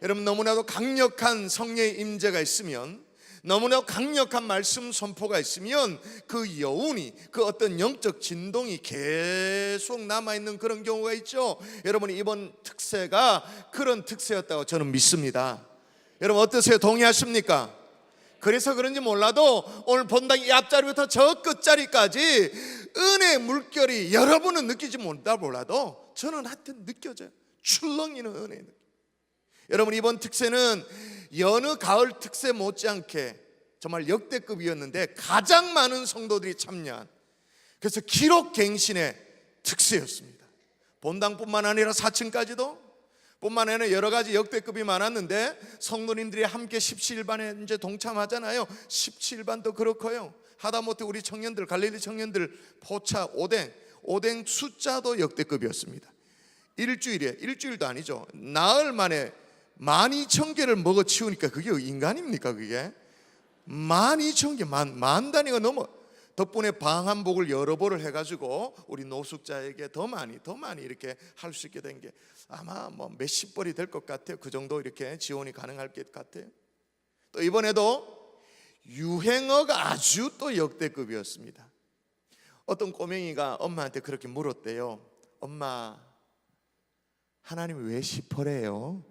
여러분, 너무나도 강력한 성령의 임재가 있으면, 너무나 강력한 말씀 선포가 있으면 그 여운이, 그 어떤 영적 진동이 계속 남아있는 그런 경우가 있죠. 여러분, 이번 특세가 그런 특세였다고 저는 믿습니다. 여러분 어떠세요? 동의하십니까? 그래서 그런지 몰라도 오늘 본당 이 앞자리부터 저 끝자리까지 은혜의 물결이 여러분은 느끼지 못한다 몰라도 저는 하여튼 느껴져요. 출렁이는 은혜의 느낌. 여러분, 이번 특세는 여느 가을 특세 못지않게 정말 역대급이었는데 가장 많은 성도들이 참여한, 그래서 기록갱신의 특세였습니다. 본당뿐만 아니라 4층까지도 뿐만 아니라 여러 가지 역대급이 많았는데, 성도님들이 함께 십시일반에 이제 동참하잖아요. 십시일반도 그렇고요, 하다못해 우리 청년들, 갈릴리 청년들 포차 오뎅 숫자도 역대급이었습니다. 일주일도 아니죠, 나흘 만에 12,000개를 먹어 치우니까 그게 인간입니까? 그게 12,000개, 만 단위가 넘어. 덕분에 방한복을 여러 벌을 해가지고 우리 노숙자에게 더 많이 이렇게 할 수 있게 된 게 아마 뭐 몇십 벌이 될 것 같아요. 그 정도 이렇게 지원이 가능할 것 같아요. 또 이번에도 유행어가 아주 또 역대급이었습니다. 어떤 꼬맹이가 엄마한테 그렇게 물었대요. 엄마, 하나님 왜 시퍼래요?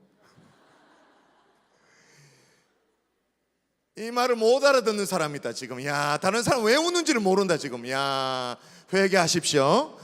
이 말을 못 알아듣는 사람이 있다 지금. 야, 다른 사람 왜 우는지를 모른다 지금. 야, 회개하십시오.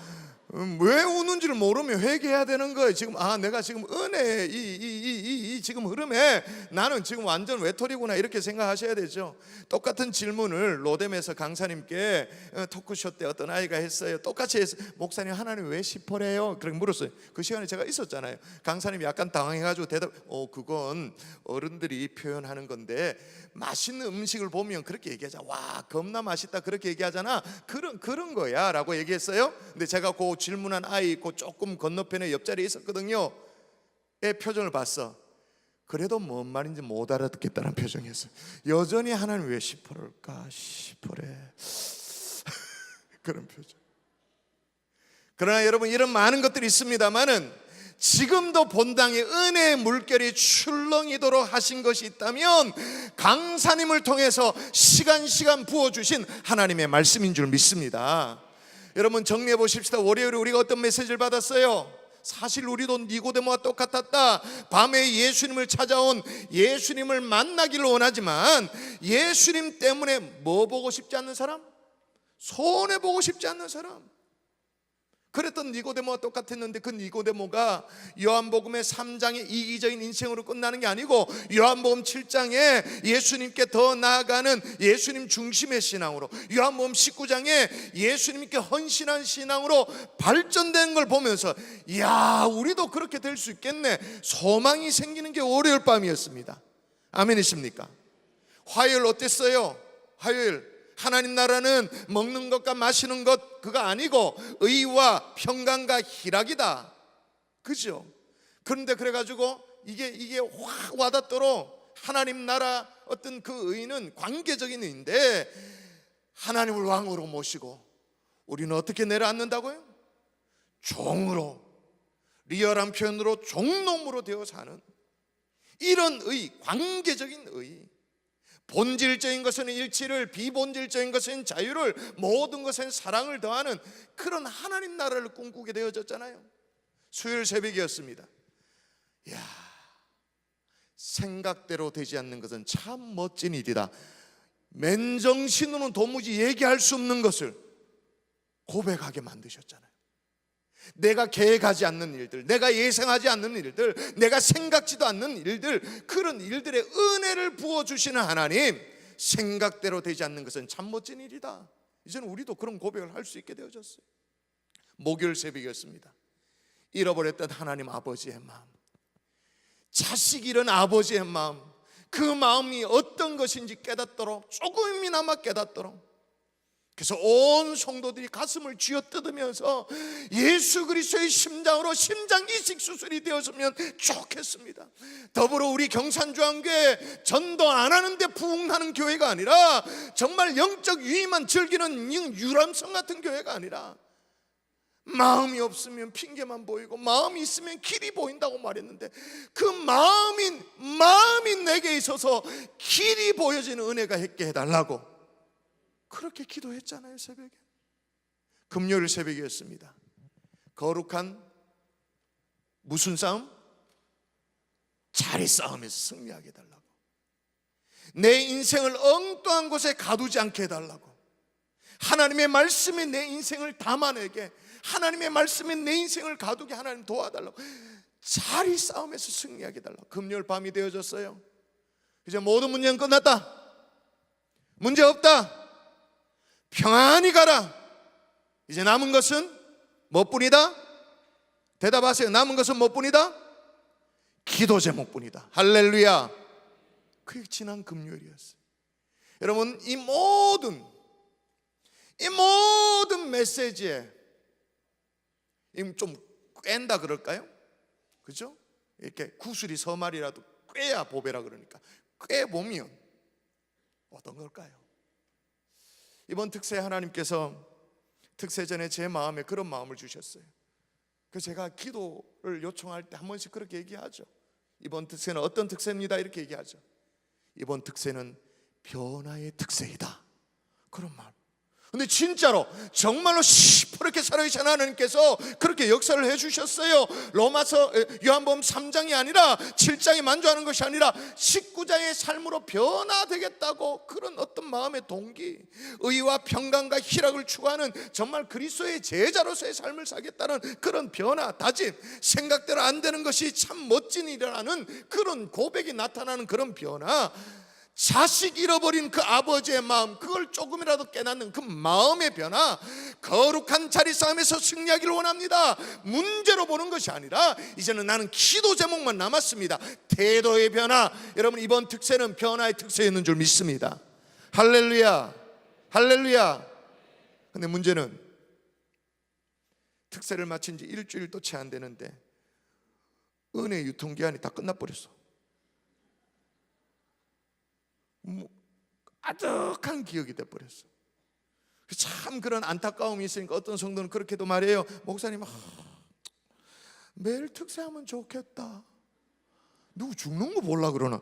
왜 우는지를 모르면 회개해야 되는 거예요. 지금 내가 지금 은혜 이 지금 흐름에 나는 지금 완전 외톨이구나 이렇게 생각하셔야 되죠. 똑같은 질문을 로뎀에서 강사님께 토크쇼 때 어떤 아이가 했어요. 똑같이 해서 목사님 하나님 왜 시퍼래요? 그렇게 물었어요. 그 시간에 제가 있었잖아요. 강사님이 약간 당황해가지고 그건 어른들이 표현하는 건데 맛있는 음식을 보면 그렇게 얘기하잖아. 와, 겁나 맛있다 그렇게 얘기하잖아. 그런 거야 라고 얘기했어요. 근데 제가 그 질문한 아이 있고 조금 건너편에 옆자리에 있었거든요. 애 표정을 봤어. 그래도 뭔 말인지 못 알아듣겠다는 표정이었어요. 여전히 하나님 왜 시퍼럴까 시퍼래 그런 표정. 그러나 여러분, 이런 많은 것들이 있습니다만은 지금도 본당에 은혜의 물결이 출렁이도록 하신 것이 있다면 강사님을 통해서 시간 부어주신 하나님의 말씀인 줄 믿습니다. 여러분, 정리해 보십시다. 월요일에 우리가 어떤 메시지를 받았어요? 사실 우리도 니고데모와 똑같았다. 밤에 예수님을 찾아온 예수님을 만나기를 원하지만 예수님 때문에 뭐 보고 싶지 않는 사람? 손해보고 싶지 않는 사람. 그랬던 니고데모와 똑같았는데 그 니고데모가 요한복음의 3장의 이기적인 인생으로 끝나는 게 아니고 요한복음 7장에 예수님께 더 나아가는 예수님 중심의 신앙으로, 요한복음 19장에 예수님께 헌신한 신앙으로 발전되는 걸 보면서 이야, 우리도 그렇게 될 수 있겠네, 소망이 생기는 게 월요일 밤이었습니다. 아멘이십니까? 화요일 어땠어요? 화요일 하나님 나라는 먹는 것과 마시는 것 그거 아니고 의와 평강과 희락이다. 그죠? 그런데 그래가지고 이게 확 와닿도록 하나님 나라 어떤 그 의는 관계적인 의인데 하나님을 왕으로 모시고 우리는 어떻게 내려앉는다고요? 종으로, 리얼한 표현으로 종놈으로 되어 사는 이런 의, 관계적인 의. 본질적인 것은 일치를, 비본질적인 것은 자유를, 모든 것은 사랑을 더하는 그런 하나님 나라를 꿈꾸게 되어졌잖아요. 수요일 새벽이었습니다. 이야, 생각대로 되지 않는 것은 참 멋진 일이다. 맨정신으로는 도무지 얘기할 수 없는 것을 고백하게 만드셨잖아요. 내가 계획하지 않는 일들, 내가 예상하지 않는 일들, 내가 생각지도 않는 일들, 그런 일들의 은혜를 부어주시는 하나님, 생각대로 되지 않는 것은 참 멋진 일이다. 이제는 우리도 그런 고백을 할 수 있게 되어졌어요. 목요일 새벽이었습니다. 잃어버렸던 하나님 아버지의 마음, 자식 잃은 아버지의 마음, 그 마음이 어떤 것인지 깨닫도록, 조금이나마 깨닫도록, 그래서 온 성도들이 가슴을 쥐어뜯으면서 예수 그리스도의 심장으로 심장 이식 수술이 되었으면 좋겠습니다. 더불어 우리 경산중앙교회 전도 안 하는데 부흥하는 교회가 아니라 정말 영적 유의만 즐기는 유람선 같은 교회가 아니라 마음이 없으면 핑계만 보이고 마음이 있으면 길이 보인다고 말했는데 그 내게 있어서 길이 보여지는 은혜가 있게 해달라고 그렇게 기도했잖아요. 새벽에, 금요일 새벽이었습니다. 거룩한 무슨 싸움? 자리 싸움에서 승리하게 해달라고, 내 인생을 엉뚱한 곳에 가두지 않게 해달라고, 하나님의 말씀이 내 인생을 담아내게, 하나님의 말씀이 내 인생을 가두게 하나님 도와달라고, 자리 싸움에서 승리하게 해달라고. 금요일 밤이 되어졌어요. 이제 모든 문제는 끝났다, 문제 없다, 평안히 가라. 이제 남은 것은 뭐뿐이다? 대답하세요. 남은 것은 뭐뿐이다? 기도 제목뿐이다. 할렐루야. 그게 지난 금요일이었어요. 여러분, 이 모든 메시지에 좀 꿰다 그럴까요? 그죠? 이렇게 구슬이 서말이라도 꿰야 보배라 그러니까 꿰보면 어떤 걸까요? 이번 특세 하나님께서 특세 전에 제 마음에 그런 마음을 주셨어요. 그래서 제가 기도를 요청할 때 한 번씩 그렇게 얘기하죠. 이번 특세는 어떤 특세입니다 이렇게 얘기하죠. 이번 특세는 변화의 특세이다, 그런 말. 근데 진짜로 정말로 시퍼렇게 살아계신 하나님께서 그렇게 역사를 해주셨어요. 로마서 요한복음 3장이 아니라 7장이 만족하는 것이 아니라 19장의 삶으로 변화되겠다고, 그런 어떤 마음의 동기, 의와 평강과 희락을 추구하는 정말 그리스도의 제자로서의 삶을 살겠다는 그런 변화, 다짐, 생각대로 안 되는 것이 참 멋진 일이라는 그런 고백이 나타나는 그런 변화, 자식 잃어버린 그 아버지의 마음, 그걸 조금이라도 깨닫는 그 마음의 변화, 거룩한 자리 싸움에서 승리하기를 원합니다. 문제로 보는 것이 아니라 이제는 나는 기도 제목만 남았습니다. 태도의 변화. 여러분, 이번 특세는 변화의 특세였는 줄 믿습니다. 할렐루야, 할렐루야. 근데 문제는 특세를 마친 지 일주일도 채 안 되는데 은혜 유통기한이 다 끝나버렸어. 아득한 기억이 돼버렸어. 참 그런 안타까움이 있으니까 어떤 성도는 그렇게도 말해요. 목사님, 매일 특세하면 좋겠다. 누구 죽는 거 보려고 그러나?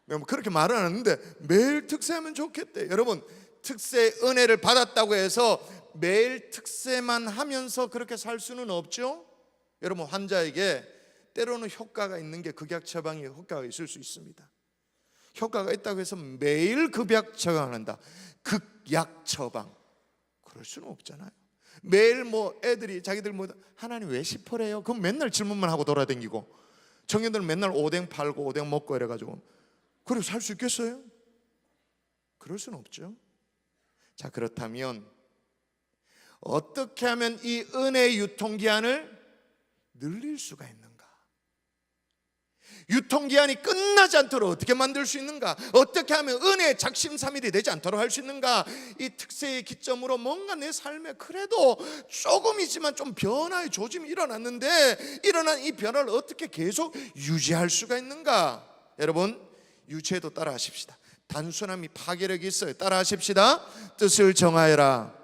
내가 그렇게 말은 안 하는데 매일 특세하면 좋겠대. 여러분, 특세 은혜를 받았다고 해서 매일 특세만 하면서 그렇게 살 수는 없죠. 여러분, 환자에게 때로는 효과가 있는 게 극약 처방이 효과가 있을 수 있습니다. 효과가 있다고 해서 매일 극약 처방한다, 극약 처방, 그럴 수는 없잖아요. 매일 뭐 애들이 자기들 뭐 하나님 왜 시퍼래요? 그럼 맨날 질문만 하고 돌아다니고, 청년들은 맨날 오뎅 팔고 오뎅 먹고 이래가지고 그래서 살 수 있겠어요? 그럴 수는 없죠. 자, 그렇다면 어떻게 하면 이 은혜의 유통기한을 늘릴 수가 있는가? 유통기한이 끝나지 않도록 어떻게 만들 수 있는가? 어떻게 하면 은혜의 작심삼일이 되지 않도록 할 수 있는가? 이 특세의 기점으로 뭔가 내 삶에 그래도 조금이지만 좀 변화의 조짐이 일어났는데, 일어난 이 변화를 어떻게 계속 유지할 수가 있는가? 여러분, 유지해도 따라 하십시다. 단순함이 파괴력이 있어요. 따라 하십시다. 뜻을 정하여라.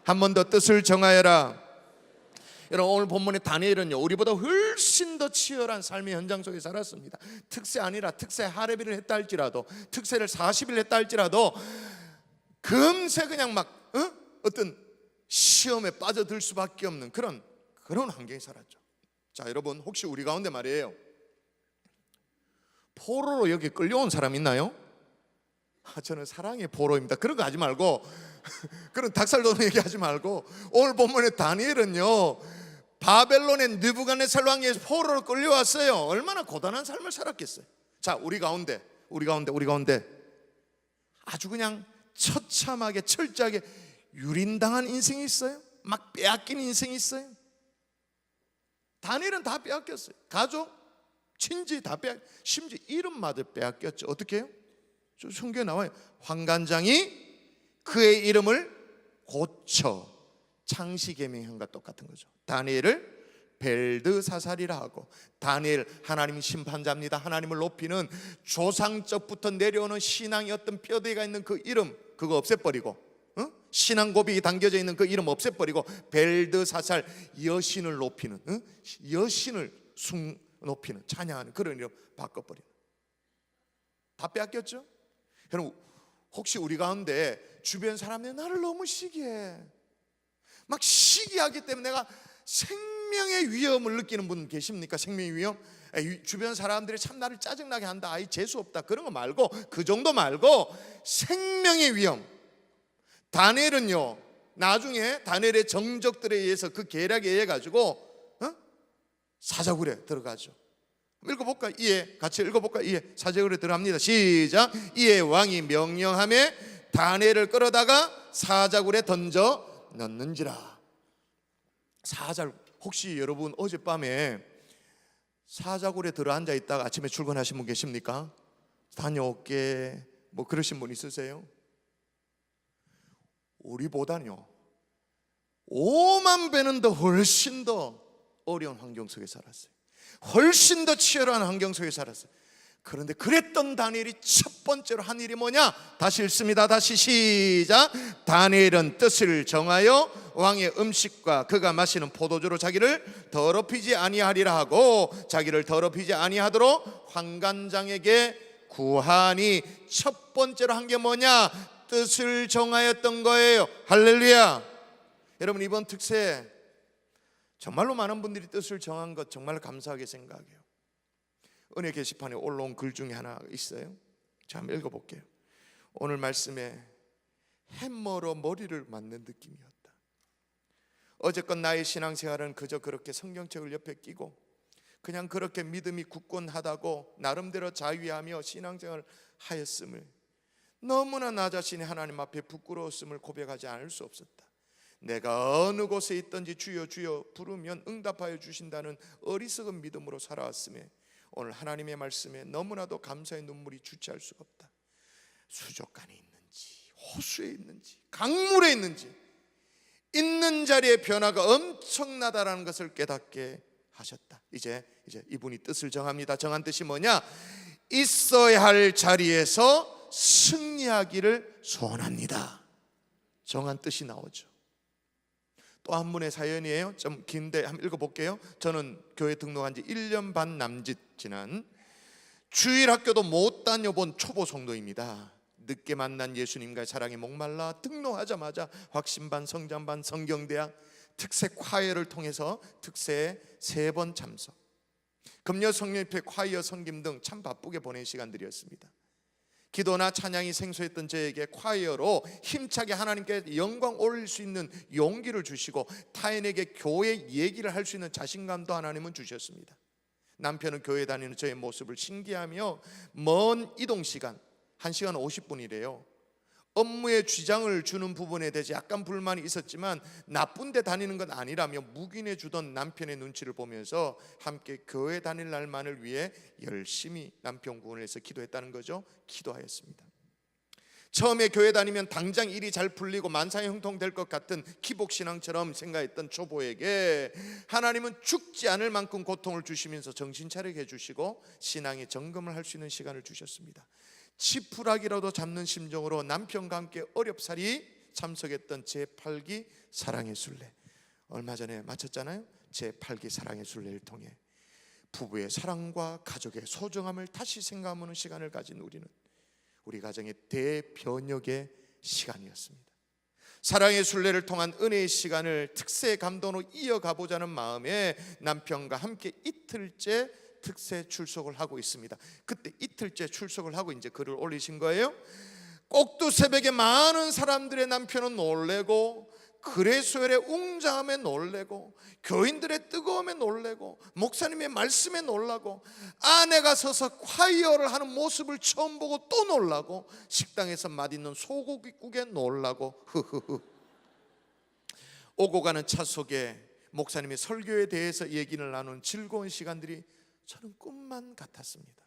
한 번 더, 뜻을 정하여라. 여러분, 오늘 본문의 다니엘은요, 우리보다 훨씬 더 치열한 삶의 현장 속에 살았습니다. 특세 아니라 특세 하레비를 했다 할지라도, 특세를 40일 했다 할지라도 금세 그냥 막 어떤 시험에 빠져들 수밖에 없는 그런 환경에 살았죠. 자, 여러분, 혹시 우리 가운데 말이에요, 포로로 여기 끌려온 사람 있나요? 저는 사랑의 포로입니다. 그런 거 하지 말고 그런 닭살 돋는 얘기 하지 말고, 오늘 본문의 다니엘은요, 바벨론의 느부갓네살 왕의 포로로 끌려왔어요. 얼마나 고단한 삶을 살았겠어요. 자, 우리 가운데 아주 그냥 처참하게 철저하게 유린당한 인생이 있어요? 막 빼앗긴 인생이 있어요? 다니엘은 다 빼앗겼어요. 가족, 친지 다 심지어 이름마저 빼앗겼죠. 어떻게 해요? 성경에 나와요. 환관장이 그의 이름을 고쳐 창시계명한 것과 똑같은 거죠. 다니엘을 벨드사살이라 하고, 다니엘 하나님 심판자입니다. 하나님을 높이는 조상적부터 내려오는 신앙의 어떤 뼈대가 있는 그 이름, 그거 없애버리고, 신앙 고백이 담겨져 있는 그 이름 없애버리고 벨드사살, 여신을 높이는, 여신을 높이는, 찬양하는 그런 이름 바꿔버리는. 다 빼앗겼죠? 여러분, 혹시 우리 가운데 주변 사람들이 나를 너무 시기해, 막 시기하기 때문에 내가 생명의 위험을 느끼는 분 계십니까? 생명의 위험? 주변 사람들이 참 나를 짜증나게 한다, 아이 재수없다, 그런 거 말고, 그 정도 말고 생명의 위험. 다니엘은요, 나중에 다니엘의 정적들에 의해서 그 계략에 의해 가지고 사자굴에 들어가죠. 읽어볼까? 이에 같이 읽어볼까? 이에 사자굴에 들어갑니다. 시작. 이에 왕이 명령하며 다니엘을 끌어다가 사자굴에 던져 넣는지라. 사자굴, 혹시 여러분 어젯밤에 사자굴에 들어앉아 있다가 아침에 출근하신 분 계십니까? 다녀올게 뭐 그러신 분 있으세요? 우리보다는요 5만 배는 더 훨씬 더 어려운 환경 속에 살았어요. 훨씬 더 치열한 환경 속에 살았어요. 그런데 그랬던 다니엘이 첫 번째로 한 일이 뭐냐? 다시 읽습니다. 다시 시작. 다니엘은 뜻을 정하여 왕의 음식과 그가 마시는 포도주로 자기를 더럽히지 아니하리라 하고, 자기를 더럽히지 아니하도록 환관장에게 구하니, 첫 번째로 한 게 뭐냐? 뜻을 정하였던 거예요. 할렐루야. 여러분, 이번 특세 정말로 많은 분들이 뜻을 정한 것 정말 감사하게 생각해요. 은혜 게시판에 올라온 글 중에 하나 있어요. 자, 한번 읽어볼게요. 오늘 말씀에 해머로 머리를 맞는 느낌이었다. 어제껏 나의 신앙생활은 그저 그렇게 성경책을 옆에 끼고 그냥 그렇게 믿음이 굳건하다고 나름대로 자위하며 신앙생활을 하였음을, 너무나 나 자신이 하나님 앞에 부끄러웠음을 고백하지 않을 수 없었다. 내가 어느 곳에 있든지 주여 주여 부르면 응답하여 주신다는 어리석은 믿음으로 살아왔음에 오늘 하나님의 말씀에 너무나도 감사의 눈물이 주체할 수가 없다. 수족관에 있는지 호수에 있는지 강물에 있는지 있는 자리의 변화가 엄청나다라는 것을 깨닫게 하셨다. 이제 이분이 뜻을 정합니다. 정한 뜻이 뭐냐? 있어야 할 자리에서 승리하기를 소원합니다. 정한 뜻이 나오죠. 또 한 분의 사연이에요. 좀 긴데 한번 읽어볼게요. 저는 교회 등록한 지 1년 반 남짓 지난 주일학교도 못 다녀본 초보 성도입니다. 늦게 만난 예수님과의 사랑에 목말라 등록하자마자 확신반, 성장반, 성경대학, 특세 콰이어를 통해서 특세에 3번 참석, 금요 성령협회 콰이어 섬김 등 참 바쁘게 보낸 시간들이었습니다. 기도나 찬양이 생소했던 저에게 콰이어로 힘차게 하나님께 영광 올릴 수 있는 용기를 주시고 타인에게 교회 얘기를 할 수 있는 자신감도 하나님은 주셨습니다. 남편은 교회 다니는 저의 모습을 신기하며 먼 이동시간 1시간 50분이래요 업무에 쥐장을 주는 부분에 대해서 약간 불만이 있었지만 나쁜 데 다니는 건 아니라며 묵인해 주던 남편의 눈치를 보면서 함께 교회 다닐 날만을 위해 열심히 남편 구원을 해서 기도했다는 거죠. 기도하였습니다. 처음에 교회 다니면 당장 일이 잘 풀리고 만사형통될 것 같은 기복신앙처럼 생각했던 초보에게 하나님은 죽지 않을 만큼 고통을 주시면서 정신 차리게 해주시고 신앙의 점검을 할 수 있는 시간을 주셨습니다. 지푸라기라도 잡는 심정으로 남편과 함께 어렵사리 참석했던 제8기 사랑의 순례, 얼마 전에 마쳤잖아요. 제8기 사랑의 순례를 통해 부부의 사랑과 가족의 소중함을 다시 생각하는 시간을 가진 우리 가정의 대변혁의 시간이었습니다. 사랑의 순례를 통한 은혜의 시간을 특세의 감동으로 이어가보자는 마음에 남편과 함께 이틀째 특세 출석을 하고 있습니다. 그때 이틀째 출석을 하고 이제 글을 올리신 거예요. 꼭두 새벽에 많은 사람들의 남편은 놀래고 그레소엘의 웅장함에 놀래고 교인들의 뜨거움에 놀래고 목사님의 말씀에 놀라고 아내가 서서 콰이어를 하는 모습을 처음 보고 또 놀라고 식당에서 맛있는 소고기국에 놀라고 오고 가는 차 속에 목사님의 설교에 대해서 얘기를 나누는 즐거운 시간들이 저는 꿈만 같았습니다.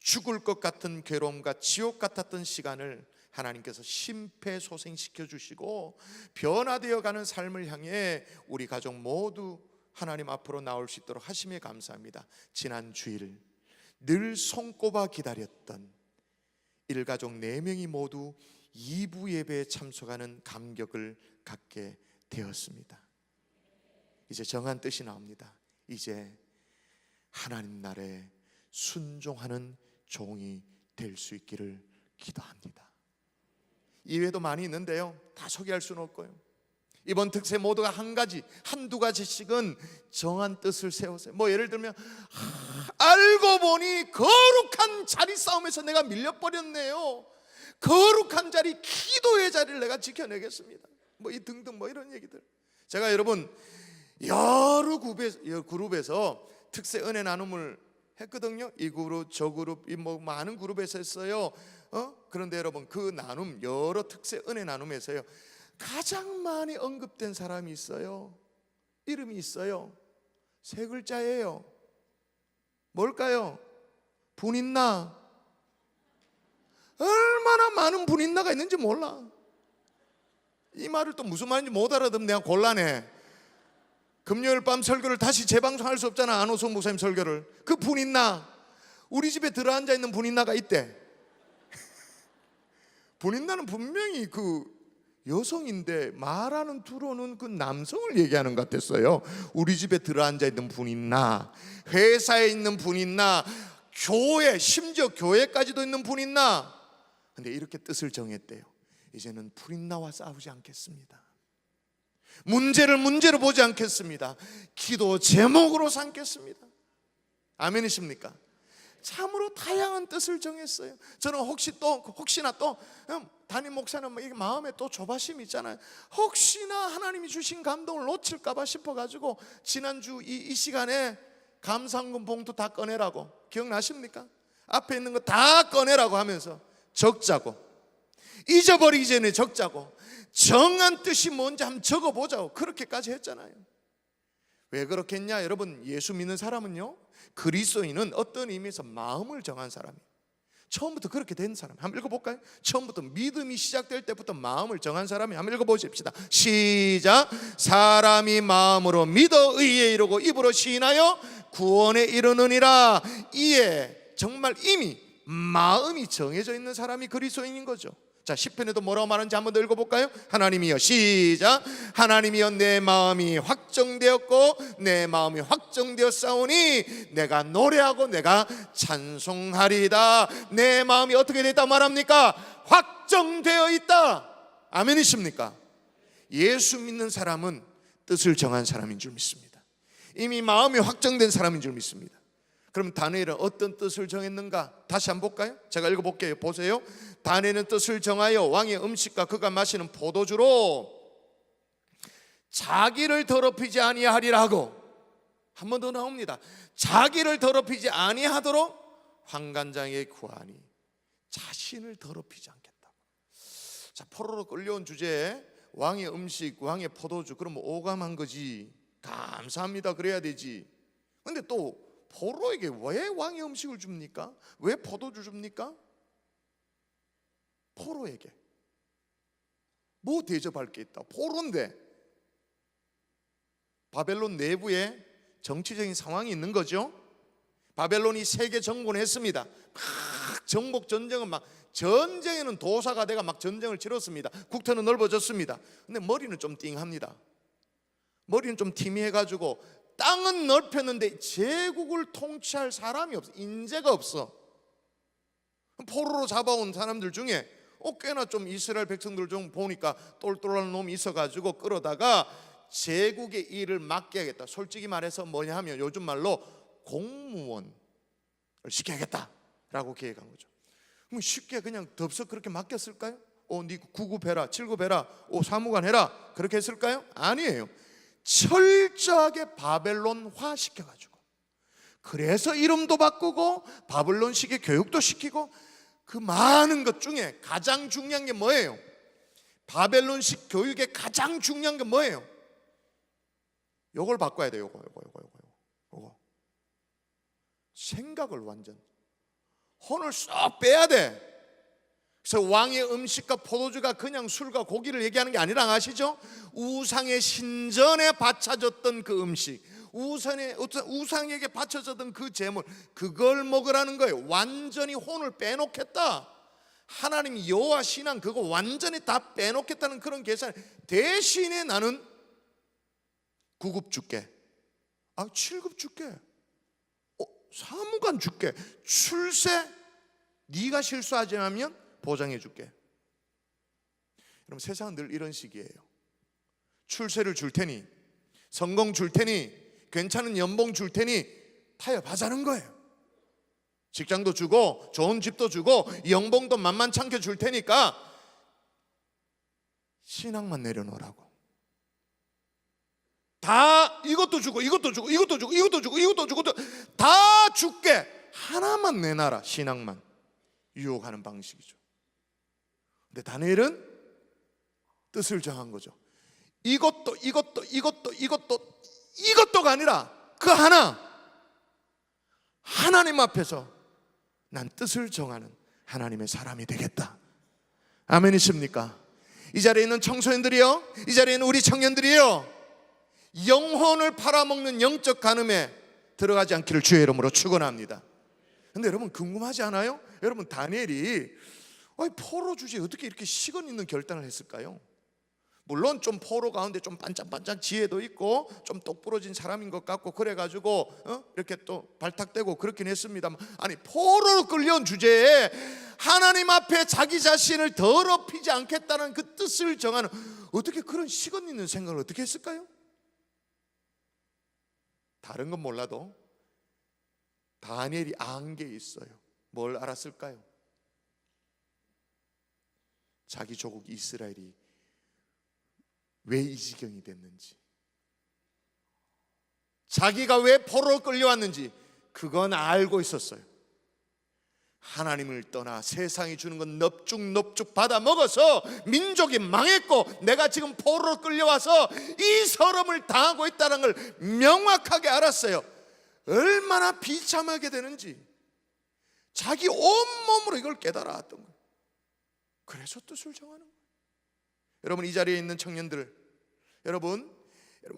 죽을 것 같은 괴로움과 지옥 같았던 시간을 하나님께서 심폐소생시켜 주시고 변화되어 가는 삶을 향해 우리 가족 모두 하나님 앞으로 나올 수 있도록 하심에 감사합니다. 지난 주일 늘 손꼽아 기다렸던 일가족 4명이 모두 2부 예배에 참석하는 감격을 갖게 되었습니다. 이제 정한 뜻이 나옵니다. 이제 하나님 나라에 순종하는 종이 될 수 있기를 기도합니다. 이외에도 많이 있는데요, 다 소개할 수는 없고요. 이번 특세 모두가 한두 가지씩은 정한 뜻을 세웠어요. 뭐 예를 들면 알고 보니 거룩한 자리 싸움에서 내가 밀려버렸네요. 거룩한 자리, 기도의 자리를 내가 지켜내겠습니다. 뭐 이 등등 뭐 이런 얘기들. 제가 여러분 여러 그룹에서 특세 은혜 나눔을 했거든요. 이 그룹 저 그룹 뭐 많은 그룹에서 했어요. 그런데 여러분 그 나눔, 여러 특세 은혜 나눔에서요 가장 많이 언급된 사람이 있어요. 이름이 있어요. 세 글자예요. 뭘까요? 분인나. 얼마나 많은 분인나가 있는지 몰라. 이 말을 또 무슨 말인지 못 알아듣으면 내가 곤란해. 금요일 밤 설교를 다시 재방송할 수 없잖아, 안호성 목사님 설교를. 그 분인나, 우리 집에 들어앉아 있는 분인나가 있대. 분인나는 분명히 그 여성인데 말하는 투로는 그 남성을 얘기하는 것 같았어요. 우리 집에 들어앉아 있는 분인나, 회사에 있는 분인나, 교회, 심지어 교회까지도 있는 분인나. 근데 이렇게 뜻을 정했대요. 이제는 분인나와 싸우지 않겠습니다. 문제를 문제로 보지 않겠습니다. 기도 제목으로 삼겠습니다. 아멘이십니까? 참으로 다양한 뜻을 정했어요. 저는 혹시나 또 담임 목사는 뭐 이게 마음에 또 조바심이 있잖아요. 혹시나 하나님이 주신 감동을 놓칠까봐 싶어가지고 지난주 이 시간에 감사헌금 봉투 다 꺼내라고, 기억나십니까? 앞에 있는 거 다 꺼내라고 하면서 적자고, 잊어버리기 전에 적자고, 정한 뜻이 뭔지 한번 적어보자고 그렇게까지 했잖아요. 왜 그렇게 했냐? 여러분, 예수 믿는 사람은요, 그리스도인은 어떤 의미에서 마음을 정한 사람이에요. 처음부터 그렇게 된 사람. 한번 읽어볼까요? 처음부터 믿음이 시작될 때부터 마음을 정한 사람이. 한번 읽어보십시다. 시작. 사람이 마음으로 믿어 의에 이르고 입으로 시인하여 구원에 이르느니라. 이에 정말 이미 마음이 정해져 있는 사람이 그리스도인인 거죠. 자, 시편에도 뭐라고 말하는지 한번 더 읽어볼까요? 하나님이여, 시작. 하나님이여, 내 마음이 확정되었고 내 마음이 확정되었사오니 내가 노래하고 내가 찬송하리이다. 내 마음이 어떻게 됐다 말합니까? 확정되어 있다. 아멘이십니까? 예수 믿는 사람은 뜻을 정한 사람인 줄 믿습니다. 이미 마음이 확정된 사람인 줄 믿습니다. 그럼 다니엘은 어떤 뜻을 정했는가? 다시 한번 볼까요? 제가 읽어볼게요. 보세요. 다니엘은 뜻을 정하여 왕의 음식과 그가 마시는 포도주로 자기를 더럽히지 아니하리라 하고, 한 번 더 나옵니다. 자기를 더럽히지 아니하도록 환관장에 구하니 자신을 더럽히지 않겠다고. 자, 포로로 끌려온 주제에 왕의 음식, 왕의 포도주, 그러면 오감한 거지. 감사합니다 그래야 되지. 근데 또 포로에게 왜 왕의 음식을 줍니까? 왜 포도주 줍니까? 포로에게 뭐 대접할 게 있다? 포로인데. 바벨론 내부에 정치적인 상황이 있는 거죠. 바벨론이 세계 정복했습니다. 막 정복 전쟁은 막, 전쟁에는 도사가 돼가 막 전쟁을 치렀습니다. 국토는 넓어졌습니다. 근데 머리는 좀 띵합니다. 머리는 좀 티미해가지고 땅은 넓혔는데 제국을 통치할 사람이 없어. 인재가 없어. 포로로 잡아온 사람들 중에 꽤나 좀 이스라엘 백성들 중 보니까 똘똘한 놈이 있어가지고 끌어다가 제국의 일을 맡게 하겠다. 솔직히 말해서 뭐냐 하면 요즘 말로 공무원을 시켜야겠다라고 계획한 거죠. 그럼 쉽게 그냥 덥석 그렇게 맡겼을까요? 네 9급 해라, 7급 해라, 사무관 해라, 그렇게 했을까요? 아니에요. 철저하게 바벨론화 시켜가지고, 그래서 이름도 바꾸고 바벨론식의 교육도 시키고, 그 많은 것 중에 가장 중요한 게 뭐예요? 바벨론식 교육의 가장 중요한 게 뭐예요? 요걸 바꿔야 돼요. 요거 생각을 완전, 혼을 쏙 빼야 돼. 그래서 왕의 음식과 포도주가 그냥 술과 고기를 얘기하는 게 아니라, 아시죠? 우상의 신전에 바쳐졌던 그 음식, 우상에게 바쳐졌던 그 제물, 그걸 먹으라는 거예요. 완전히 혼을 빼놓겠다. 하나님 여호와 신앙 그거 완전히 다 빼놓겠다는 그런 계산. 대신에 나는 9급 줄게, 7급 줄게, 사무관 줄게, 출세 네가 실수하지 않으면 보장해 줄게. 여러분, 세상은 늘 이런 식이에요. 출세를 줄 테니, 성공 줄 테니, 괜찮은 연봉 줄 테니 타협하자는 거예요. 직장도 주고 좋은 집도 주고 연봉도 만만찮게 줄 테니까 신앙만 내려놓으라고. 다 이것도 주고 이것도 주고 이것도 주고 이것도 주고 이것도 주고 다 줄게, 하나만 내놔라. 신앙만 유혹하는 방식이죠. 근데 다니엘은 뜻을 정한 거죠. 이것도가 아니라 그 하나님 앞에서 난 뜻을 정하는 하나님의 사람이 되겠다. 아멘이십니까? 이 자리에 있는 청소년들이요, 이 자리에 있는 우리 청년들이요, 영혼을 팔아먹는 영적 간음에 들어가지 않기를 주의 이름으로 축원합니다. 근데 여러분, 궁금하지 않아요? 여러분, 다니엘이 포로 주제에 어떻게 이렇게 식은 있는 결단을 했을까요? 물론 좀 포로 가운데 좀 반짝반짝 지혜도 있고 좀 똑부러진 사람인 것 같고 그래가지고 이렇게 또 발탁되고 그렇긴 했습니다만, 아니, 포로로 끌려온 주제에 하나님 앞에 자기 자신을 더럽히지 않겠다는 그 뜻을 정하는, 어떻게 그런 식은 있는 생각을 어떻게 했을까요? 다른 건 몰라도 다니엘이 안 게 있어요. 뭘 알았을까요? 자기 조국 이스라엘이 왜 이 지경이 됐는지, 자기가 왜 포로로 끌려왔는지 그건 알고 있었어요. 하나님을 떠나 세상이 주는 건 넙죽넙죽 받아 먹어서 민족이 망했고 내가 지금 포로로 끌려와서 이 서름을 당하고 있다는 걸 명확하게 알았어요. 얼마나 비참하게 되는지 자기 온몸으로 이걸 깨달았던 거예요. 그래서 뜻을 정하는 거예요. 여러분, 이 자리에 있는 청년들, 여러분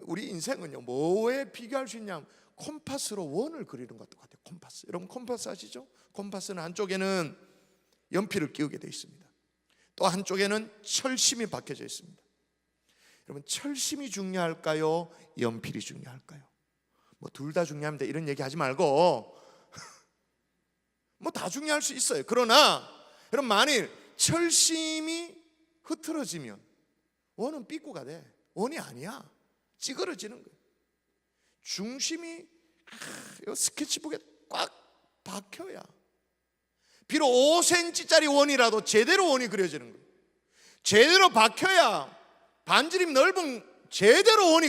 우리 인생은요, 뭐에 비교할 수 있냐? 콤파스로 원을 그리는 것도 같아요. 콤파스. 여러분, 콤파스 아시죠? 콤파스는 한쪽에는 연필을 끼우게 되어 있습니다. 또 한쪽에는 철심이 박혀져 있습니다. 여러분, 철심이 중요할까요? 연필이 중요할까요? 뭐 둘 다 중요합니다 이런 얘기 하지 말고 뭐 다 중요할 수 있어요. 그러나 여러분, 만일 철심이 흐트러지면 원은 삐꾸가 돼. 원이 아니야. 찌그러지는 거예요. 중심이 스케치북에 꽉 박혀야, 비록 5cm짜리 원이라도 제대로 원이 그려지는 거예요. 제대로 박혀야, 반지름 넓은 제대로 원이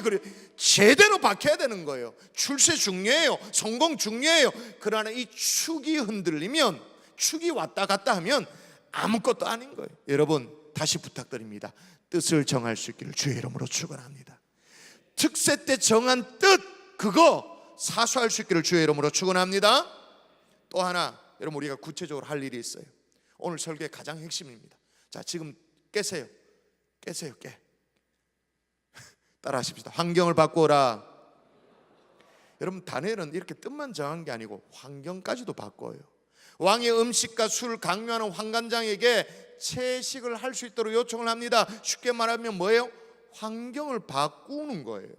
제대로 박혀야 되는 거예요. 출세 중요해요. 성공 중요해요. 그러나 이 축이 흔들리면, 축이 왔다 갔다 하면 아무것도 아닌 거예요. 여러분, 다시 부탁드립니다. 뜻을 정할 수 있기를 주의 이름으로 축원합니다. 특세 때 정한 뜻, 그거 사수할 수 있기를 주의 이름으로 축원합니다. 또 하나, 여러분, 우리가 구체적으로 할 일이 있어요. 오늘 설교의 가장 핵심입니다. 자, 지금 깨세요. 깨세요. 깨. 따라 하십시다. 환경을 바꾸어라. 여러분, 다니엘은 이렇게 뜻만 정한 게 아니고 환경까지도 바꿔요. 왕의 음식과 술을 강요하는 환관장에게 채식을 할 수 있도록 요청을 합니다. 쉽게 말하면 뭐예요? 환경을 바꾸는 거예요.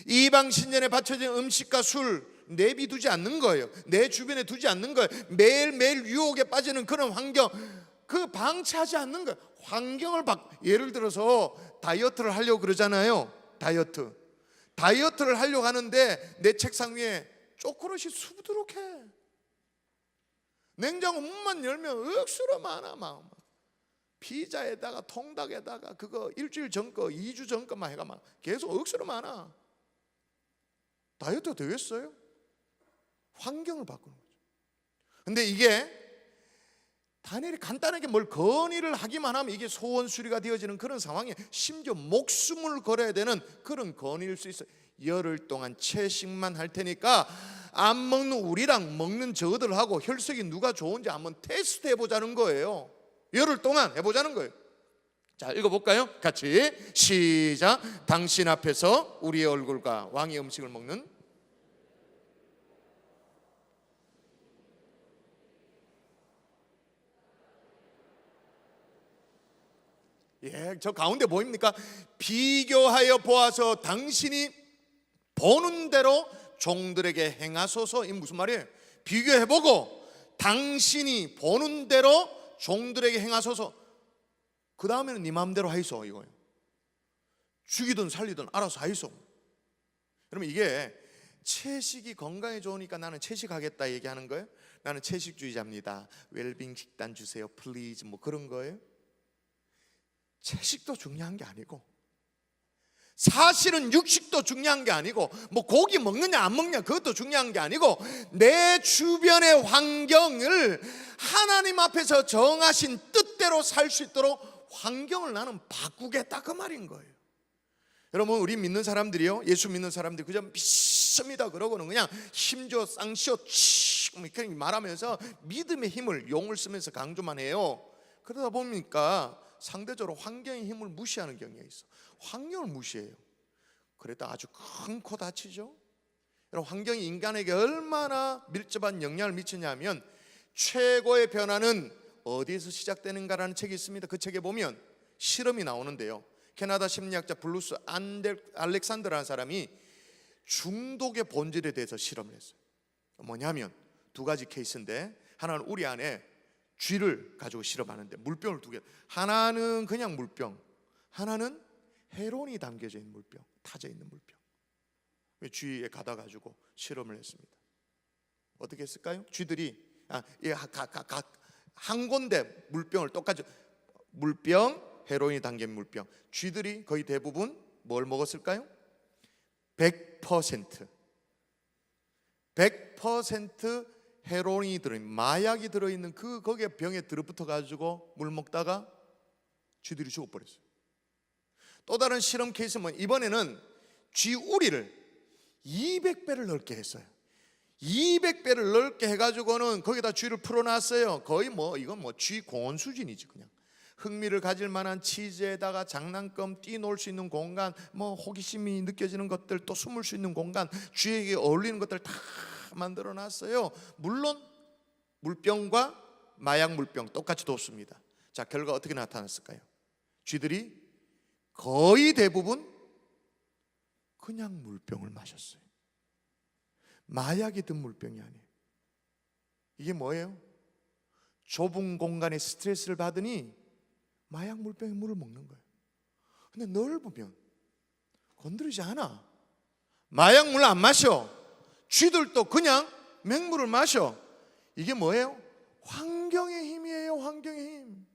이방 신전에 바쳐진 음식과 술 내비두지 않는 거예요. 내 주변에 두지 않는 거예요. 매일매일 유혹에 빠지는 그런 환경, 그 방치하지 않는 거예요. 환경을 예를 들어서 다이어트를 하려고 그러잖아요. 다이어트를 하려고 하는데 내 책상 위에 초콜릿이 수두룩해. 냉장고 문만 열면 억수로 많아. 막 피자에다가 통닭에다가 그거 일주일 전 거, 2주 전 거만 해가 막 계속 억수로 많아. 다이어트가 되겠어요? 환경을 바꾸는 거죠. 근데 이게 다니엘이 간단하게 뭘 건의를 하기만 하면 이게 소원 수리가 되어지는 그런 상황에, 심지어 목숨을 걸어야 되는 그런 건의일 수 있어요. 열흘 동안 채식만 할 테니까 안 먹는 우리랑 먹는 저들하고 혈색이 누가 좋은지 한번 테스트 해보자는 거예요. 열흘 동안 해보자는 거예요. 자, 읽어볼까요? 같이 시작. 당신 앞에서 우리의 얼굴과 왕의 음식을 먹는, 예, 저 가운데 보입니까? 비교하여 보아서 당신이 보는 대로 종들에게 행하소서. 이 무슨 말이에요? 비교해보고 당신이 보는 대로 종들에게 행하소서. 그 다음에는 네 마음대로 하이소 이거예요. 죽이든 살리든 알아서 하이소. 그러면 이게 채식이 건강에 좋으니까 나는 채식하겠다 얘기하는 거예요? 나는 채식주의자입니다, 웰빙 식단 주세요 플리즈, 뭐 그런 거예요? 채식도 중요한 게 아니고, 사실은 육식도 중요한 게 아니고, 뭐 고기 먹느냐 안 먹느냐 그것도 중요한 게 아니고, 내 주변의 환경을 하나님 앞에서 정하신 뜻대로 살 수 있도록 환경을 나는 바꾸겠다, 그 말인 거예요. 여러분, 우리 믿는 사람들이요, 예수 믿는 사람들이 그저 믿습니다 그러고는 그냥 힘줘 쌍시오 이렇게 말하면서 믿음의 힘을, 용을 쓰면서 강조만 해요. 그러다 보니까 상대적으로 환경의 힘을 무시하는 경향이 있어. 환경을 무시해요. 그랬다 아주 큰 코 다치죠. 여러분, 환경이 인간에게 얼마나 밀접한 영향을 미치냐면, 최고의 변화는 어디에서 시작되는가라는 책이 있습니다. 그 책에 보면 실험이 나오는데요, 캐나다 심리학자 블루스 알렉산더라는 사람이 중독의 본질에 대해서 실험을 했어요. 뭐냐면 두 가지 케이스인데, 하나는 우리 안에 쥐를 가지고 실험하는데, 물병을 두 개, 하나는 그냥 물병, 하나는 헤로인이 담겨져 있는 물병, 타져 있는 물병. 쥐에 가다 가지고 실험을 했습니다. 어떻게 했을까요? 쥐들이 한 군데 물병을 똑같이, 물병, 헤로인이 담긴 물병, 쥐들이 거의 대부분 뭘 먹었을까요? 100% 헤로인이 들어있는, 마약이 들어있는 거기에 병에 들어붙어 가지고 물 먹다가 쥐들이 죽어버렸어요. 또 다른 실험 케이스는 이번에는 쥐 우리를 200배를 넓게 했어요. 200배를 넓게 해가지고는 거기다 쥐를 풀어놨어요. 거의 이건 쥐 공원 수준이지. 그냥 흥미를 가질 만한 치즈에다가 장난감, 뛰놀 수 있는 공간, 호기심이 느껴지는 것들, 또 숨을 수 있는 공간, 쥐에게 어울리는 것들 다 만들어 놨어요. 물론 물병과 마약 물병 똑같이 뒀습니다. 자, 결과 어떻게 나타났을까요? 쥐들이 거의 대부분 그냥 물병을 마셨어요. 마약이 든 물병이 아니에요. 이게 뭐예요? 좁은 공간에 스트레스를 받으니 마약 물병에 물을 먹는 거예요. 근데 넓으면 건드리지 않아. 마약 물 안 마셔. 쥐들도 그냥 맹물을 마셔. 이게 뭐예요? 환경의 힘이에요. 환경의 힘.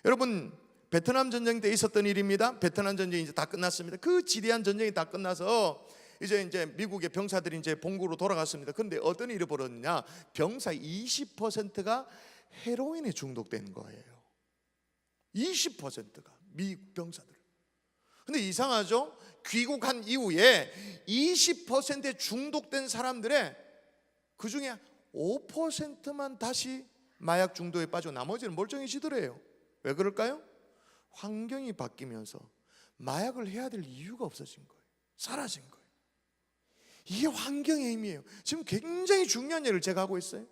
여러분, 베트남 전쟁 때 있었던 일입니다. 베트남 전쟁이 이제 다 끝났습니다. 그 지대한 전쟁이 다 끝나서 이제 미국의 병사들이 이제 본국으로 돌아갔습니다. 그런데 어떤 일이 벌어졌냐? 병사 20%가 헤로인에 중독된 거예요. 20%가 미국 병사들. 근데 이상하죠? 귀국한 이후에 20%에 중독된 사람들의 그 중에 5%만 다시 마약 중독에 빠지고 나머지는 멀쩡해지더래요. 왜 그럴까요? 환경이 바뀌면서 마약을 해야 될 이유가 없어진 거예요. 사라진 거예요. 이게 환경의 힘이에요. 지금 굉장히 중요한 얘기를 제가 하고 있어요.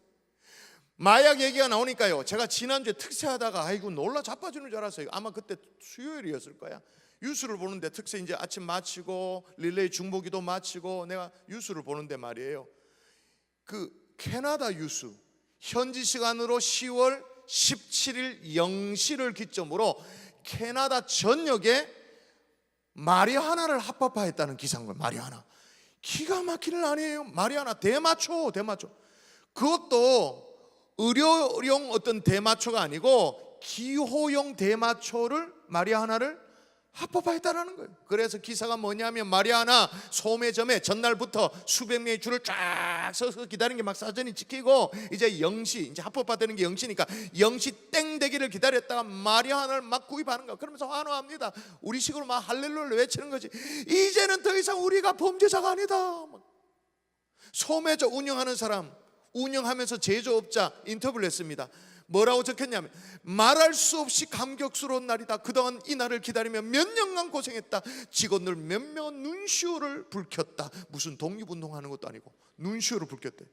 마약 얘기가 나오니까요, 제가 지난주에 특세하다가 아이고 놀라 자빠지는 줄 알았어요. 아마 그때 수요일이었을 거야. 뉴스를 보는데, 특세 이제 아침 마치고 릴레이 중보기도 마치고 내가 뉴스를 보는데 말이에요, 그 캐나다 뉴스, 현지 시간으로 10월 17일 0시를 기점으로 캐나다 전역에 마리화나를 합법화했다는 기사인 거예요. 마리화나. 기가 막히는 일 아니에요. 마리화나 대마초. 그것도 의료용 어떤 대마초가 아니고 기호용 대마초를, 마리화나를 합법화했다는 거예요. 그래서 기사가 뭐냐면, 마리화나 소매점에 전날부터 수백 명의 줄을 쫙 서서 기다리는 게 막 사전이 찍히고, 이제 0시, 이제 합법화되는 게 0시니까 0시 땡 되기를 기다렸다가 마리화나를 막 구입하는 거야. 그러면서 환호합니다. 우리식으로 막 할렐루야를 외치는 거지. 이제는 더 이상 우리가 범죄자가 아니다. 소매점 운영하는 사람, 운영하면서 제조업자 인터뷰를 했습니다. 뭐라고 적혔냐면, 말할 수 없이 감격스러운 날이다. 그동안 이 날을 기다리며 몇 년간 고생했다. 직원들 몇 명은 눈시울을 붉혔다. 무슨 독립운동하는 것도 아니고 눈시울을 붉혔대.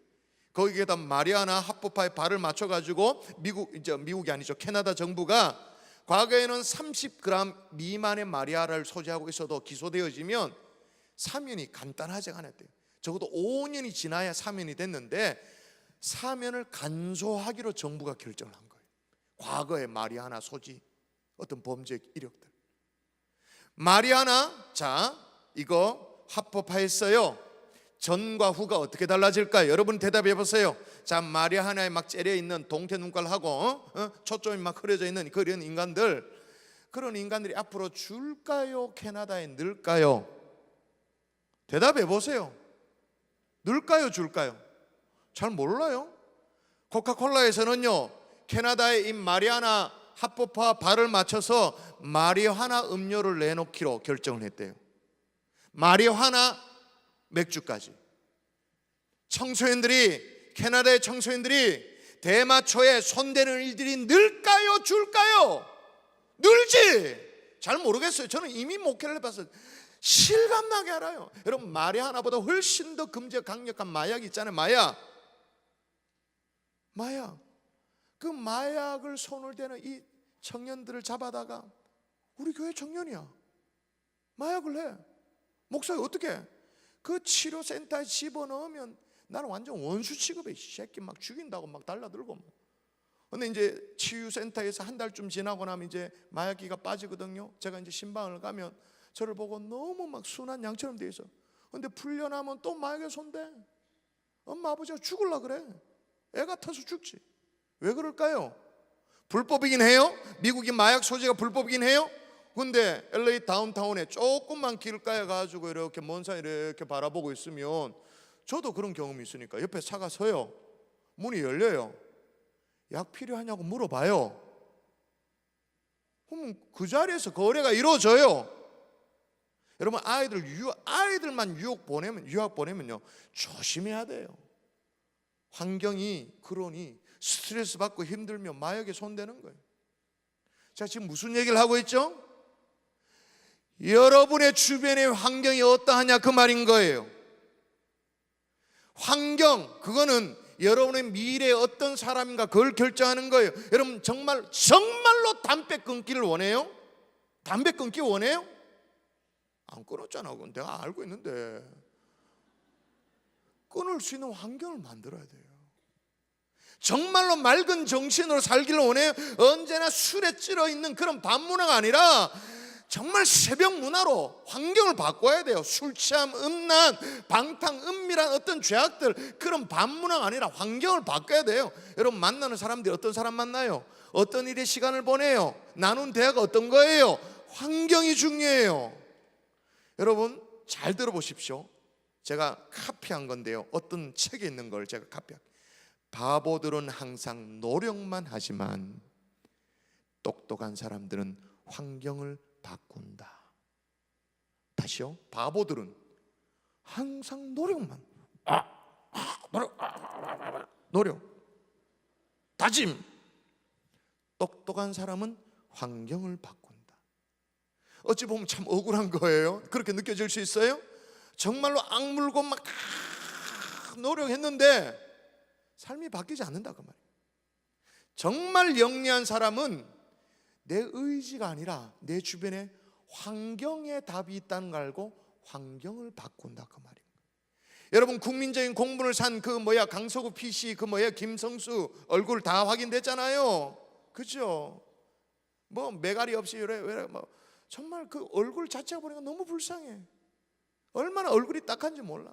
거기에다 마리화나 합법화에 발을 맞춰가지고 미국이 아니죠, 캐나다 정부가 과거에는 30g 미만의 마리화나를 소지하고 있어도 기소되어지면 사면이 간단하지 않았대요. 적어도 5년이 지나야 사면이 됐는데, 사면을 간소하기로 정부가 결정을 한 거예요. 과거에 마리아나 소지 어떤 범죄 이력들, 마리아나, 자 이거 합법화했어요. 전과 후가 어떻게 달라질까요? 여러분 대답해 보세요. 자, 마리아나에 막 째려 있는 동태 눈깔 하고 초점이 막 흐려져 있는 그런 인간들, 그런 인간들이 앞으로 줄까요? 캐나다에 늘까요? 대답해 보세요. 늘까요? 줄까요? 잘 몰라요. 코카콜라에서는요, 캐나다의 이 마리아나 합법화 발을 맞춰서 마리화나 음료를 내놓기로 결정을 했대요. 마리화나 맥주까지. 청소년들이, 캐나다의 청소년들이 대마초에 손대는 일들이 늘까요? 줄까요? 늘지. 잘 모르겠어요. 저는 이미 목회를 해봐서 실감나게 알아요. 여러분, 마리화나보다 훨씬 더 금지가 강력한 마약이 있잖아요. 마약. 그 마약을 손을 대는 이 청년들을 잡아다가, 우리 교회 청년이야, 마약을 해. 목사님 어떻게? 그 치료센터에 집어넣으면 나는 완전 원수 취급해. 이 새끼 막 죽인다고 막 달라들고. 근데 이제 치유센터에서 한 달쯤 지나고 나면 이제 마약기가 빠지거든요. 제가 이제 신방을 가면 저를 보고 너무 막 순한 양처럼 돼 있어. 근데 풀려나면 또 마약에 손대. 엄마 아버지가 죽을라 그래. 애가 터서 죽지. 왜 그럴까요? 불법이긴 해요. 미국이 마약 소지가 불법이긴 해요. 근데 LA 다운타운에 조금만 길가에 가지고 이렇게 먼 산 이렇게 바라보고 있으면, 저도 그런 경험이 있으니까 옆에 차가 서요. 문이 열려요. 약 필요하냐고 물어봐요. 그럼 그 자리에서 거래가 이루어져요. 여러분, 아이들만 유학 보내면요, 조심해야 돼요. 환경이 그러니 스트레스 받고 힘들면 마약에 손대는 거예요. 자, 지금 무슨 얘기를 하고 있죠? 여러분의 주변의 환경이 어떠하냐 그 말인 거예요. 환경, 그거는 여러분의 미래에 어떤 사람인가 그걸 결정하는 거예요. 여러분 정말로 담배 끊기를 원해요? 담배 끊기 원해요? 안 끊었잖아. 그건 내가 알고 있는데. 끊을 수 있는 환경을 만들어야 돼요. 정말로 맑은 정신으로 살기를 원해요? 언제나 술에 찌러 있는 그런 밤문화가 아니라 정말 새벽 문화로 환경을 바꿔야 돼요. 술 취함, 음란, 방탕, 은밀한 어떤 죄악들, 그런 밤문화가 아니라 환경을 바꿔야 돼요. 여러분, 만나는 사람들이 어떤 사람 만나요? 어떤 일에 시간을 보내요? 나눈 대화가 어떤 거예요? 환경이 중요해요. 여러분 잘 들어보십시오. 제가 카피한 건데요, 어떤 책에 있는 걸 제가 카피한. 바보들은 항상 노력만 하지만 똑똑한 사람들은 환경을 바꾼다. 다시요. 바보들은 항상 노력만, 노력, 다짐. 똑똑한 사람은 환경을 바꾼다. 어찌 보면 참 억울한 거예요. 그렇게 느껴질 수 있어요? 정말로 악물고 막 노력했는데 삶이 바뀌지 않는다 그 말이에요. 정말 영리한 사람은 내 의지가 아니라 내 주변에 환경에 답이 있다는 걸 알고 환경을 바꾼다 그 말이에요. 여러분, 국민적인 공분을 산 그 강서구 PC 김성수 얼굴 다 확인됐잖아요. 그죠? 매가리 없이 이래 정말 그 얼굴 자체가 보니까 너무 불쌍해. 얼마나 얼굴이 딱한지 몰라.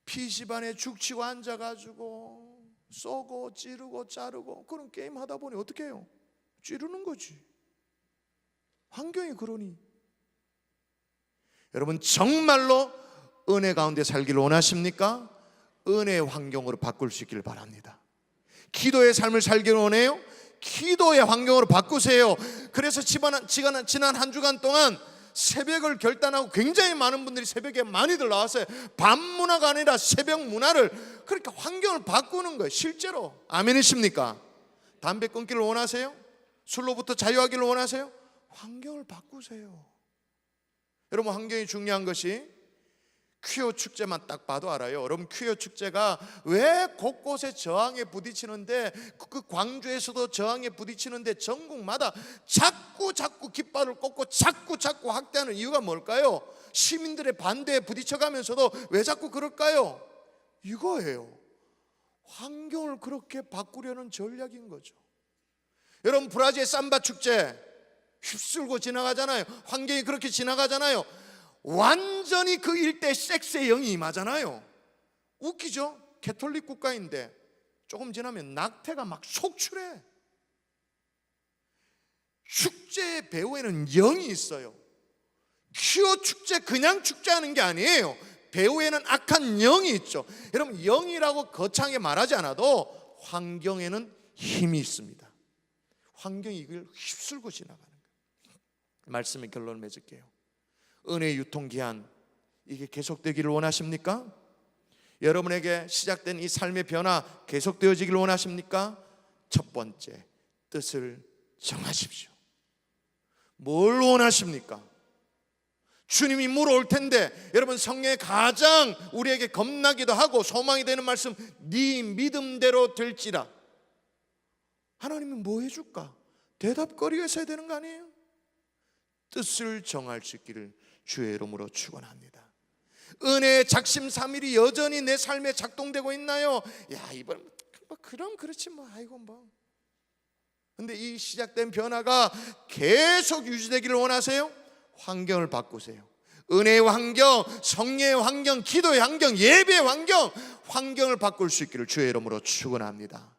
PC방에 죽치고 앉아가지고 쏘고 찌르고 자르고 그런 게임 하다 보니 어떻게 해요? 찌르는 거지. 환경이 그러니. 여러분, 정말로 은혜 가운데 살기를 원하십니까? 은혜의 환경으로 바꿀 수 있기를 바랍니다. 기도의 삶을 살기를 원해요? 기도의 환경으로 바꾸세요. 그래서 지난 한 주간 동안 새벽을 결단하고 굉장히 많은 분들이 새벽에 많이들 나왔어요. 밤 문화가 아니라 새벽 문화를, 그러니까 환경을 바꾸는 거예요. 실제로. 아멘이십니까? 담배 끊기를 원하세요? 술로부터 자유하기를 원하세요? 환경을 바꾸세요. 여러분, 환경이 중요한 것이 퀴어 축제만 딱 봐도 알아요. 여러분, 퀴어 축제가 왜 곳곳에 저항에 부딪히는데, 그 광주에서도 저항에 부딪히는데 전국마다 자꾸 깃발을 꽂고 자꾸 확대하는 이유가 뭘까요? 시민들의 반대에 부딪혀가면서도 왜 자꾸 그럴까요? 이거예요. 환경을 그렇게 바꾸려는 전략인 거죠. 여러분, 브라질의 삼바 축제 휩쓸고 지나가잖아요. 환경이 그렇게 지나가잖아요. 완전히 그 일대 섹스의 영이 임하잖아요. 웃기죠? 캐톨릭 국가인데 조금 지나면 낙태가 막 속출해. 축제 배후에는 영이 있어요. 퀴어 축제 그냥 축제하는 게 아니에요. 배후에는 악한 영이 있죠. 여러분, 영이라고 거창하게 말하지 않아도 환경에는 힘이 있습니다. 환경이 이걸 휩쓸고 지나가는 거예요. 말씀의 결론을 맺을게요. 은혜의 유통기한, 이게 계속되기를 원하십니까? 여러분에게 시작된 이 삶의 변화 계속되어지기를 원하십니까? 첫 번째, 뜻을 정하십시오. 뭘 원하십니까? 주님이 물어올 텐데, 여러분, 성경에 가장 우리에게 겁나기도 하고 소망이 되는 말씀, 네 믿음대로 될지라. 하나님이 뭐 해줄까? 대답거리가 있어야 되는 거 아니에요? 뜻을 정할 수 있기를 주의 이름으로 축원합니다. 은혜의 작심삼일이 여전히 내 삶에 작동되고 있나요? 야, 이번 뭐 그럼 그렇지 뭐, 아이고 뭐. 근데 이 시작된 변화가 계속 유지되기를 원하세요? 환경을 바꾸세요. 은혜의 환경, 성례의 환경, 기도의 환경, 예배의 환경, 환경을 바꿀 수 있기를 주의 이름으로 축원합니다.